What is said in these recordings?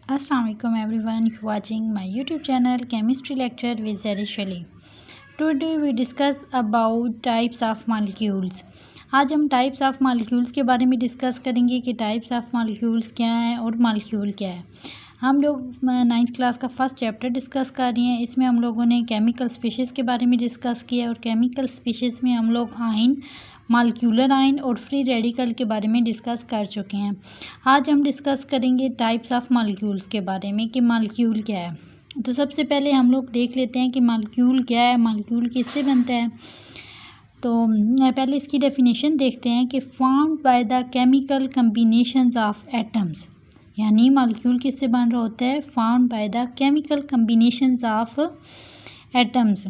Assalamualaikum everyone watching my YouTube channel Chemistry Lecture with Zarish Ali. Today we discuss about types of molecules. आज हम types of molecules के बारे में discuss करेंगे कि types of molecules क्या हैं और मॉलिक्यूल क्या है। हम लोग 9th क्लास का फर्स्ट चैप्टर डिस्कस कर रहे हैं। इसमें हम लोगों ने केमिकल स्पीशीज़ के बारे में डिस्कस किया और केमिकल स्पीशीज़ में हम लोग आयन, मॉलिक्यूलर आयन और फ्री रेडिकल के बारे में डिस्कस कर चुके हैं। आज हम डिस्कस करेंगे टाइप्स ऑफ मॉलिक्यूल्स के बारे में कि मॉलिक्यूल क्या है। तो सबसे पहले हम लोग देख लेते हैं कि मॉलिक्यूल क्या है, मॉलिक्यूल किससे बनता है। तो पहले इसकी डेफिनेशन देखते हैं कि formed by the chemical combinations of atoms, यानी मॉलिक्यूल किससे बन रहा होता है, formed by the chemical combinations of atoms.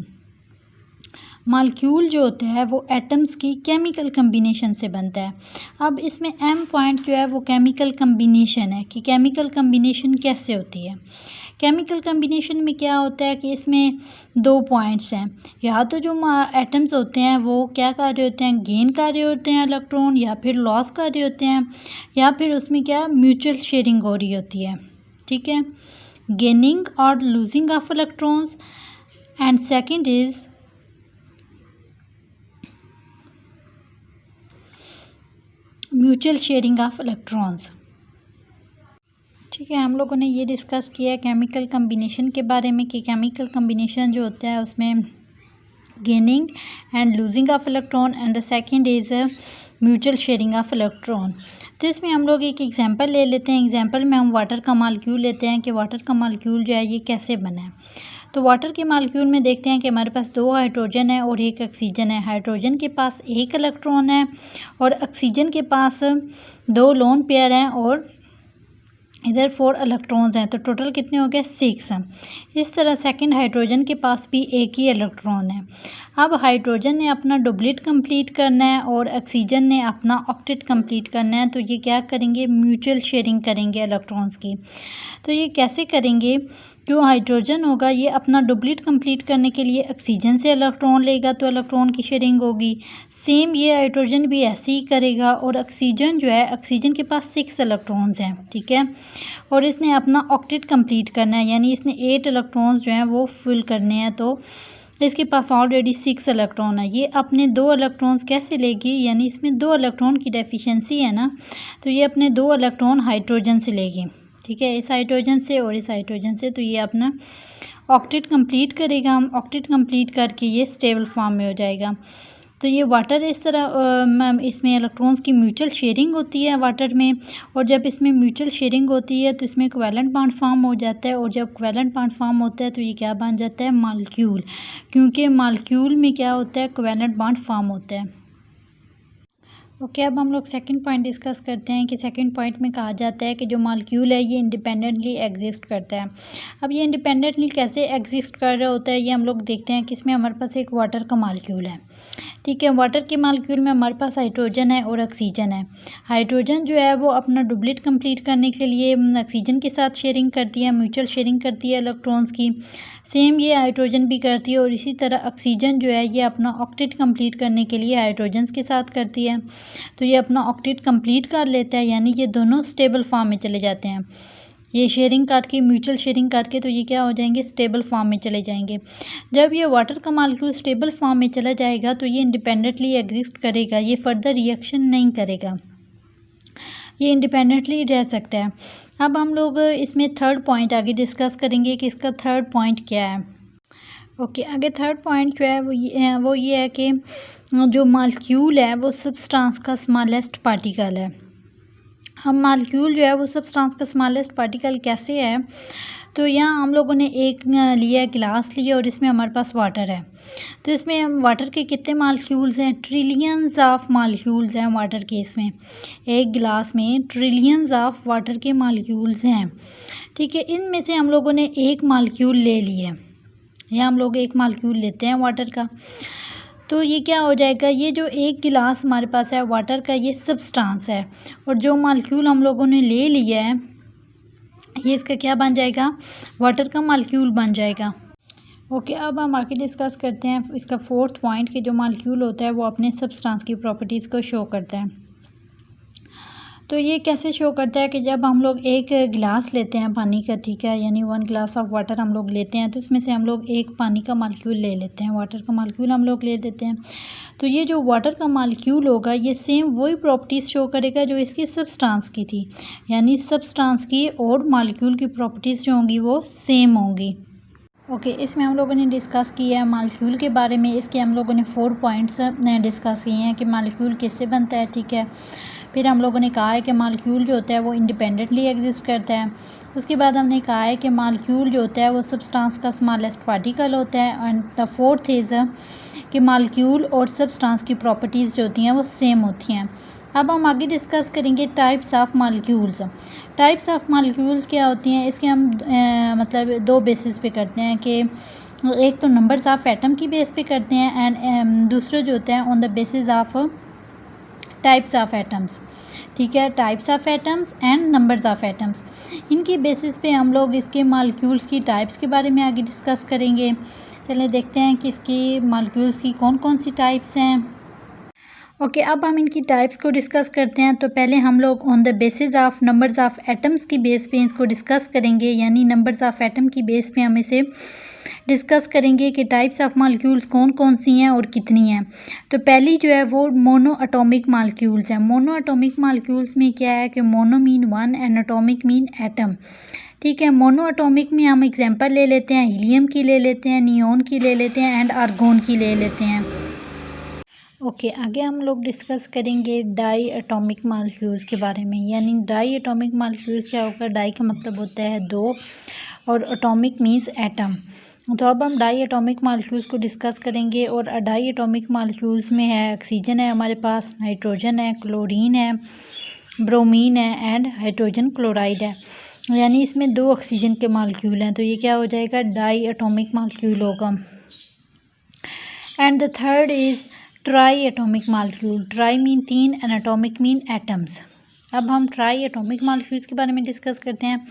Molecule जो होता है वो एटम्स की केमिकल कम्बिनेशन से बनता है। अब इसमें एम पॉइंट जो है वो केमिकल कम्बिनेशन है कि केमिकल कम्बिनेशन कैसे होती है। केमिकल कम्बिनेशन में क्या होता है कि इसमें 2 पॉइंट्स हैं, या तो जो एटम्स होते हैं वो क्या कर रहे होते हैं, गेन कर रहे होते हैं इलेक्ट्रॉन, या फिर लॉस कर रहे होते हैं, या फिर उसमें क्या म्यूचुअल शेयरिंग हो रही होती है। ठीक है, गेनिंग और losing of electrons and second is mutual sharing of electrons. ठीक है, हम लोगों ने ये डिस्कस किया केमिकल कम्बिनेशन के बारे में कि केमिकल कम्बिनेशन जो होता है उसमें gaining and losing of electron and the second is mutual sharing of electron. तो इसमें हम लोग एक एग्जांपल ले लेते हैं। एग्जांपल में हम वाटर का मॉलिक्यूल लेते हैं कि वाटर का मॉलिक्यूल जो है ये कैसे बना है। तो वाटर के मॉलिक्यूल में देखते हैं कि हमारे पास 2 हाइड्रोजन है और 1 ऑक्सीजन है। हाइड्रोजन के पास 1 इलेक्ट्रॉन है और ऑक्सीजन के पास 2 लोन पेयर हैं और इधर 4 इलेक्ट्रॉन्स हैं। तो टोटल कितने हो गए, 6। इस तरह सेकंड हाइड्रोजन के पास भी 1 ही इलेक्ट्रॉन है। अब हाइड्रोजन ने अपना डुप्लेट कंप्लीट करना है और ऑक्सीजन ने अपना ऑक्टेट कंप्लीट करना है। तो ये क्या करेंगे, म्यूचुअल शेयरिंग करेंगे इलेक्ट्रॉन्स की। तो ये कैसे करेंगे, जो हाइड्रोजन होगा ये अपना डुप्लेट कंप्लीट करने के लिए ऑक्सीजन से इलेक्ट्रॉन लेगा तो इलेक्ट्रॉन की शेयरिंग होगी। सेम ये हाइड्रोजन भी ऐसे ही करेगा और ऑक्सीजन जो है, ऑक्सीजन के पास 6 इलेक्ट्रॉन्स हैं। ठीक है, और इसने अपना ऑक्टेट कंप्लीट करना है, यानी इसने 8 इलेक्ट्रॉन्स जो हैं वो फिल करने हैं। तो इसके पास ऑलरेडी 6 इलेक्ट्रॉन है। ये अपने 2 इलेक्ट्रॉन्स कैसे लेगी, यानी इसमें 2 इलेक्ट्रॉन की डेफिशिएंसी है ना, तो ये अपने 2 इलेक्ट्रॉन हाइड्रोजन से लेगी। ठीक है, इस हाइड्रोजन से और इस हाइड्रोजन से। तो ये अपना ऑक्टेट कंप्लीट करेगा। हम ऑक्टेट कंप्लीट करके ये स्टेबल फॉर्म में हो जाएगा। तो ये वाटर इस तरह इसमें इलेक्ट्रॉन्स की म्यूचुअल शेयरिंग होती है वाटर में, और जब इसमें म्यूचुअल शेयरिंग होती है तो इसमें कोवैलेंट बॉन्ड फॉर्म हो जाता है, और जब कोवैलेंट बॉन्ड फॉर्म होता है तो ये क्या बन जाता है, मॉलिक्यूल। क्योंकि मॉलिक्यूल में क्या होता है, कोवैलेंट बॉन्ड फॉर्म होता है। ओके, अब हम लोग सेकंड पॉइंट डिस्कस करते हैं कि सेकंड पॉइंट में कहा जाता है कि जो मॉलिक्यूल है ये इंडिपेंडेंटली एग्जिस्ट करता है। अब ये इंडिपेंडेंटली कैसे एग्जिस्ट कर रहा होता है ये हम लोग देखते हैं कि इसमें हमारे पास एक वाटर का मॉलिक्यूल है। ठीक है, वाटर के मॉलिक्यूल में हमारे पास हाइड्रोजन है और ऑक्सीजन है। हाइड्रोजन जो है वो अपना डुप्लेट कंप्लीट करने के लिए ऑक्सीजन के साथ शेयरिंग करती है, म्यूचुअल शेयरिंग करती है इलेक्ट्रॉन्स की। सेम ये हाइड्रोजन भी करती है, और इसी तरह ऑक्सीजन जो है ये अपना ऑक्टेट कंप्लीट करने के लिए हाइड्रोजन के साथ करती है। तो ये अपना ऑक्टेट कंप्लीट कर लेता है, यानी ये दोनों स्टेबल फॉर्म में चले जाते हैं। ये शेयरिंग करके, म्यूचुअल शेयरिंग करके, तो ये क्या हो जाएंगे, स्टेबल फॉर्म में चले जाएंगे। जब ये वाटर का मॉलिक्यूल स्टेबल फॉर्म में चला जाएगा तो ये इंडिपेंडेंटली एग्जिस्ट करेगा, ये फर्दर रिएक्शन नहीं करेगा, ये इंडिपेंडेंटली रह सकता है। अब हम लोग इसमें थर्ड पॉइंट आगे डिस्कस करेंगे कि इसका थर्ड पॉइंट क्या है। ओके, आगे थर्ड पॉइंट जो है वो ये है कि जो मॉलिक्यूल है वो सब्सटेंस का स्मॉलेस्ट पार्टिकल है। हम मॉलिक्यूल जो है वो सब्सटेंस का स्मॉलेस्ट पार्टिकल कैसे है, तो यहाँ हम लोगों ने एक लिया, गिलास लिया, और इसमें हमारे पास वाटर है। तो इसमें वाटर के कितने मॉलिक्यूल्स हैं, ट्रिलियंस ऑफ मॉलिक्यूल्स हैं वाटर के। इसमें एक गिलास में ट्रिलियंस ऑफ वाटर के मॉलिक्यूल्स हैं। ठीक है, इनमें से हम लोगों ने एक मॉलिक्यूल ले लिया, या हम लोग एक मॉलिक्यूल लेते हैं वाटर का। तो ये क्या हो जाएगा, ये जो एक गिलास हमारे पास है वाटर का ये सब्सटेंस है, और जो मॉलिक्यूल हम लोगों ने ले लिया है ये इसका क्या बन जाएगा, वाटर का मॉलिक्यूल बन जाएगा। ओके, अब हम आगे डिस्कस करते हैं इसका फोर्थ पॉइंट कि जो मॉलिक्यूल होता है वो अपने सब्सटेंस की प्रॉपर्टीज़ को शो करता है। तो तो ये कैसे शो करता है कि जब हम लोग एक गिलास लेते हैं पानी का, ठीक है, यानी 1 ग्लास ऑफ वाटर हम लोग लेते हैं, तो इसमें से हम लोग एक पानी का मॉलिक्यूल ले लेते हैं, वाटर का मॉलिक्यूल हम लोग ले लेते हैं। तो ये जो वाटर का मॉलिक्यूल होगा ये सेम वही प्रॉपर्टीज़ शो करेगा जो इसकी सब्सटेंस की थी, यानी सब्सटेंस की और मॉलिक्यूल की प्रॉपर्टीज़ जो होंगी वो सेम होंगी। ओके, इसमें हम लोगों ने डिस्कस किया है मॉलिक्यूल के बारे में। इसके हम लोगों ने 4 पॉइंट्स डिस्कस किए हैं कि मॉलिक्यूल किससे बनता है, ठीक है। फिर हम लोगों ने कहा है कि मॉलिक्यूल जो होता है वो इंडिपेंडेंटली एग्जिस्ट करता है। उसके बाद हमने कहा है कि मॉलिक्यूल जो होता है वो सब्सटेंस का स्मॉलेस्ट पार्टिकल होता है। एंड द फोर्थ इज़ कि मॉलिक्यूल और सब्सटेंस की प्रॉपर्टीज़ जो होती हैं वो सेम होती हैं। अब हम आगे डिस्कस करेंगे types of molecules. Types of molecules क्या होती हैं, इसके हम मतलब 2 बेसिस पे करते हैं कि एक तो नंबर्स ऑफ एटम की बेस पे करते हैं एंड दूसरा जो होता है on the basis of types of atoms, ठीक है, types of atoms and numbers of atoms. इनकी बेसिस पे हम लोग इसके मॉलिक्यूल्स की टाइप्स के बारे में आगे डिस्कस करेंगे। चलिए देखते हैं कि इसकी मॉलिक्यूल्स की कौन कौन सी टाइप्स हैं। ओके, अब हम इनकी टाइप्स को डिस्कस करते हैं। तो पहले हम लोग on the basis of numbers of atoms की बेस पे इसको डिस्कस करेंगे, यानी नंबर्स ऑफ एटम की बेस पे हम इसे डिस्कस करेंगे कि टाइप्स ऑफ मॉलिक्यूल्स कौन कौन सी हैं और कितनी हैं। तो पहली जो है वो मोनो एटॉमिक मॉलिक्यूल्स हैं। मोनो एटॉमिक मॉलिक्यूल्स में क्या है कि mono mean 1 and atomic mean atom, ठीक है। मोनो एटॉमिक में हम एग्जांपल ले लेते हैं, हीलियम की ले लेते हैं, नियॉन की ले लेते हैं एंड आर्गोन की ले लेते हैं। ओके, आगे हम लोग डिस्कस करेंगे डाई एटॉमिक मॉलिक्यूल्स के बारे में। यानी डाई एटॉमिक मॉलिक्यूल्स क्या होगा, डाई का मतलब होता है 2 और एटॉमिक मीन्स एटम। तो अब हम डाई एटॉमिक मॉलिक्यूल्स को डिस्कस करेंगे। और डाई एटॉमिक मॉलिक्यूल्स में है ऑक्सीजन है हमारे पास, नाइट्रोजन है, क्लोरीन है, ब्रोमीन है एंड हाइड्रोजन क्लोराइड है। यानी इसमें 2 ऑक्सीजन के मॉलिक्यूल हैं, तो ये क्या हो जाएगा, डाई एटॉमिक मॉलिक्यूल होगा। And the third is try atomic molecule. Try mean 3 and atomic mean atoms. अब हम ट्राई एटॉमिक मॉलिक्यूल्स के बारे में डिस्कस करते हैं।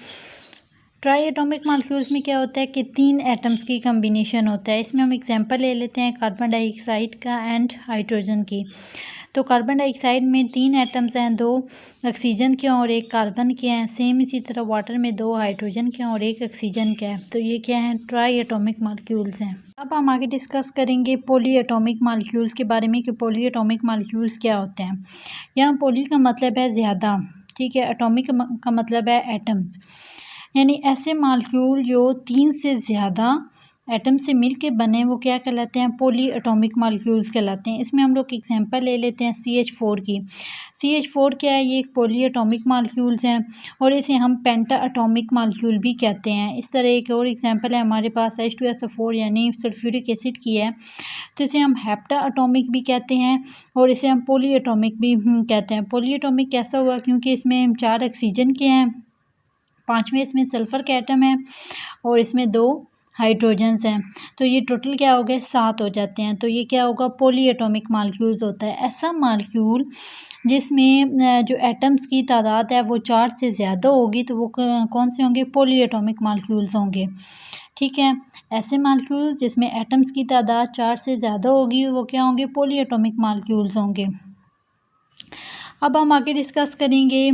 ट्राई एटॉमिक मॉलिक्यूल्स में क्या होता है कि 3 एटम्स की कम्बिनेशन होता है। इसमें हम एग्जांपल ले लेते हैं कार्बन डाइऑक्साइड का एंड हाइड्रोजन की। तो कार्बन डाइऑक्साइड में 3 एटम्स हैं, 2 ऑक्सीजन के और 1 कार्बन के हैं। सेम इसी तरह वाटर में 2 हाइड्रोजन के और 1 ऑक्सीजन के हैं। तो ये क्या हैं, ट्राई एटॉमिक मॉलिक्यूल्स हैं। अब हम आगे डिस्कस करेंगे पॉली एटॉमिक मॉलिक्यूल्स के बारे में कि पॉली एटॉमिक मॉलिक्यूल्स क्या होते हैं। यहाँ पॉली का मतलब है ज़्यादा, ठीक है, एटॉमिक का मतलब है एटम्स, यानी ऐसे मॉलिक्यूल जो 3 से ज़्यादा एटम से मिल के बने वो क्या कहलाते हैं, पॉली एटॉमिक मॉलिक्यूल्स कहलाते हैं। इसमें हम लोग एग्जांपल ले लेते हैं CH4 की। CH4 क्या है, ये एक पॉली एटॉमिक मॉलिक्यूल्स हैं और इसे हम पेंटा एटॉमिक मॉलिक्यूल भी कहते हैं। इस तरह एक और एग्जांपल है हमारे पास H2SO4 यानी सल्फ्यूरिक एसिड की है, तो इसे हम हेप्टा एटॉमिक भी कहते हैं और इसे हम पॉली एटॉमिक भी कहते हैं। पॉली एटॉमिक कैसा हुआ, क्योंकि इसमें 4 ऑक्सीजन के हैं, 5वें इसमें सल्फ़र के एटम है और इसमें 2 हाइड्रोजन्स हैं। तो ये टोटल क्या हो गए, 7 हो जाते हैं। तो ये क्या होगा, पॉली एटॉमिक मॉलिक्यूल्स होता है। ऐसा मॉलिक्यूल जिसमें जो एटम्स की तादाद है वो 4 से ज़्यादा होगी तो वो कौन से होंगे, पॉली एटॉमिक मॉलिक्यूल्स होंगे, ठीक है। ऐसे मॉलिक्यूल्स जिसमें एटम्स की तादाद 4 से ज़्यादा होगी वो क्या होंगे, पॉली एटॉमिक मॉलिक्यूल्स होंगे। अब हम आगे डिस्कस करेंगे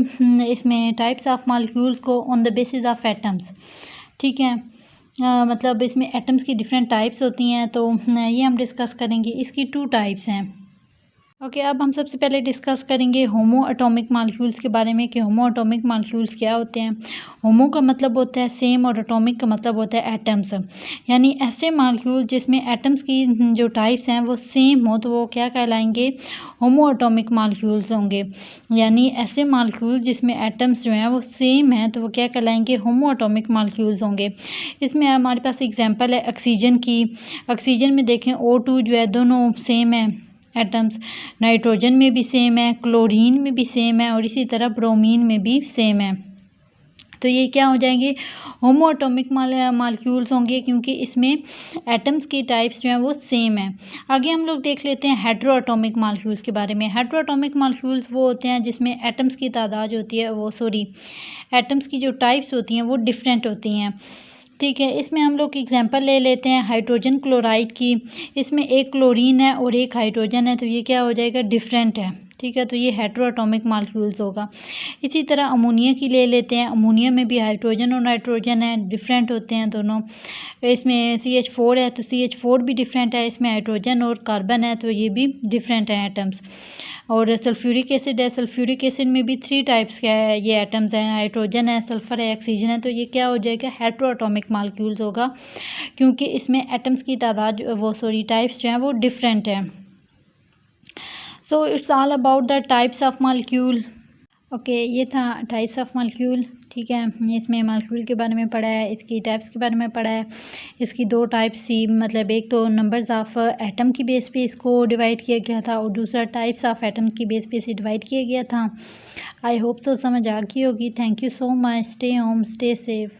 इसमें टाइप्स ऑफ मॉलिक्यूल्स को on the basis of atoms, ठीक है। मतलब इसमें एटम्स की डिफरेंट टाइप्स होती हैं, तो ये हम डिस्कस करेंगे। इसकी 2 टाइप्स हैं। ओके, अब हम सबसे पहले डिस्कस करेंगे होमो एटॉमिक मॉलिक्यूल्स के बारे में कि होमो एटॉमिक मॉलिक्यूल्स क्या होते हैं। होमो का मतलब होता है सेम और एटॉमिक का मतलब होता है एटम्स, यानी ऐसे मॉलिक्यूल जिसमें एटम्स की जो टाइप्स हैं वो सेम हो तो वो क्या कहलाएंगे, होमो एटॉमिक मॉलिक्यूल्स होंगे। यानी ऐसे मॉलिक्यूल जिसमें एटम्स जो हैं वो सेम हैं तो वो क्या कहलाएंगे, होमो एटॉमिक मॉलिक्यूल्स होंगे। इसमें हमारे पास एग्जांपल है ऑक्सीजन की। ऑक्सीजन में देखें O2 जो है दोनों सेम है एटम्स, नाइट्रोजन में भी सेम है, क्लोरीन में भी सेम है और इसी तरह ब्रोमीन में भी सेम है। तो ये क्या हो जाएंगे, होमो एटॉमिक मॉलिक्यूल्स होंगे क्योंकि इसमें एटम्स की टाइप्स जो हैं वो सेम है। आगे हम लोग देख लेते हैं हेटेरो एटॉमिक मॉलिक्यूल्स के बारे में। हेटेरो एटॉमिक मॉलिक्यूल्स वो होते हैं जिसमें एटम्स की तादाद होती है एटम्स की जो टाइप्स होती हैं वो डिफरेंट होती हैं, ठीक है। इसमें हम लोग एग्जांपल ले लेते हैं हाइड्रोजन क्लोराइड की। इसमें 1 क्लोरीन है और 1 हाइड्रोजन है, तो ये क्या हो जाएगा, डिफरेंट है, ठीक है, तो ये हेटेरोएटॉमिक मॉलिक्यूल्स होगा। इसी तरह अमोनिया की ले लेते हैं। अमोनिया में भी हाइड्रोजन और नाइट्रोजन है, डिफरेंट होते हैं दोनों। इसमें CH4 है तो CH4 भी डिफरेंट है। इसमें हाइड्रोजन और कार्बन है तो ये भी डिफरेंट हैं एटम्स। और सल्फ्यूरिक एसिड है। सल्फ्यूरिक एसिड में भी 3 टाइप्स का है, ये एटम्स हैं, हाइड्रोजन है, सल्फ़र है, ऑक्सीजन है। तो ये क्या हो जाएगा, हेटेरोएटॉमिक मॉलिक्यूल्स होगा, क्योंकि इसमें एटम्स की तादाद टाइप्स जो हैं वो डिफरेंट हैं। So it's all about the types of molecule. Okay, ये था टाइप्स ऑफ मॉलिक्यूल। ठीक है, इसमें मॉलिक्यूल के बारे में पढ़ा है, इसकी टाइप्स के बारे में पढ़ा है। इसकी 2 टाइप्स थी, मतलब एक तो नंबर्स ऑफ एटम की बेस पे इसको डिवाइड किया गया था और दूसरा टाइप्स ऑफ एटम्स की बेस पे इसे डिवाइड किया गया था। आई होप तो समझ आ गई होगी। Thank you so much. Stay home, stay safe.